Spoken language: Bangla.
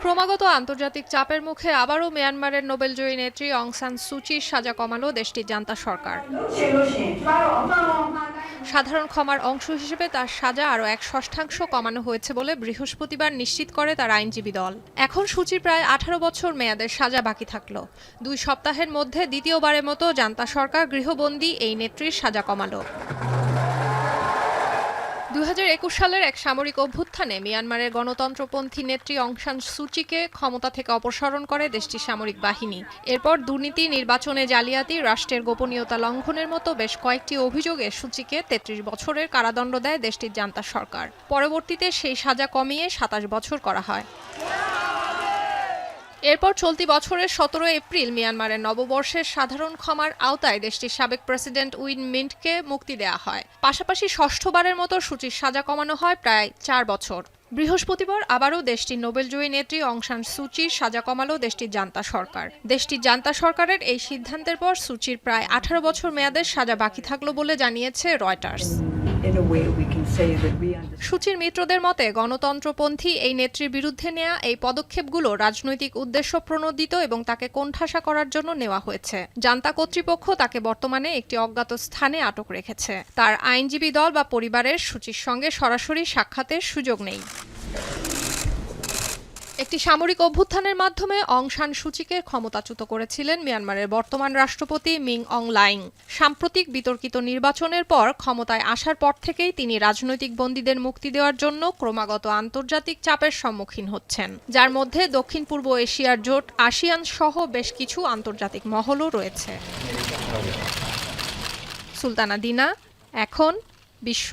ক্রমাগত আন্তর্জাতিক চাপের মুখে আবারও মিয়ানমারের নোবেলজয়ী নেত্রী অং সান সুচির সাজা কমালো দেশটির জান্তা সরকার। সাধারণ ক্ষমার অংশ হিসেবে তার সাজা আরও 1/6 কমানো হয়েছে বলে বৃহস্পতিবার নিশ্চিত করে তার আইনজীবী দল। এখন সুচির প্রায় 18 বছর মেয়াদের সাজা বাকি থাকলো। 2 সপ্তাহের মধ্যে দ্বিতীয়বারের মতো জান্তা সরকার গৃহবন্দী এই নেত্রীর সাজা কমালো। 2021 সালের এক সামরিক অভ্যুত্থানে মিয়ানমারের গণতন্ত্রপন্থী নেত্রী অং সান সুচিকে ক্ষমতা থেকে অপসারণ করে দেশটির সামরিক বাহিনী। এরপর দুর্নীতি, নির্বাচনে জালিয়াতি, রাষ্ট্রের গোপনীয়তা লঙ্ঘনের মতো বেশ কয়েকটি অভিযোগে সুচিকে 33 বছরের কারাদণ্ড দেয় দেশটির জান্তা সরকার। পরবর্তীতে সেই সাজা কমিয়ে 27 বছর করা হয়। এরপর চলতি বছরের 17 এপ্রিল মিয়ানমারের নববর্ষের সাধারণ ক্ষমার আওতায় দেশটির সাবেক প্রেসিডেন্ট উইন মিন্টকে মুক্তি দেওয়া হয়। পাশাপাশি ষষ্ঠবারের মতো সুচির সাজা কমানো হয় প্রায় 4 বছর। বৃহস্পতিবার আবারও দেশটির নোবেলজয়ী নেত্রী অং সান সুচির সাজা কমালো দেশটির জান্তা সরকার। দেশটির জান্তা সরকারের এই সিদ্ধান্তের পর সুচির প্রায় 18 বছর মেয়াদের সাজা বাকি থাকলো বলে জানিয়েছে রয়টার্স। সুচির মিত্রদের মতে গণতন্ত্রপন্থী এই নেত্রীর বিরুদ্ধে নেওয়া এই পদক্ষেপগুলো রাজনৈতিক উদ্দেশ্য প্রণোদিত এবং তাকে কোণঠাসা করার জন্য নেওয়া হয়েছে। জান্তা কর্তৃপক্ষ তাকে বর্তমানে একটি অজ্ঞাত স্থানে আটক রেখেছে। তার আইনজীবী দল বা পরিবারের সুচির সঙ্গে সরাসরি সাক্ষাতের সুযোগ নেই। একটি সামরিক অভ্যুত্থানের মাধ্যমে অং সান সুচিকে ক্ষমতাচ্যুত করেছিলেন মিয়ানমারের বর্তমান রাষ্ট্রপতি মিং অং লাইং। সাম্প্রতিক বিতর্কিত নির্বাচনের পর ক্ষমতায় আসার পর থেকেই তিনি রাজনৈতিক বন্দীদের মুক্তি দেওয়ার জন্য ক্রমাগত আন্তর্জাতিক চাপের সম্মুখীন হচ্ছেন, যার মধ্যে দক্ষিণ পূর্ব এশিয়ার জোট আসিয়ান সহ বেশ কিছু আন্তর্জাতিক মহলও রয়েছে। সুলতানা দিনা, এখন বিশ্ব।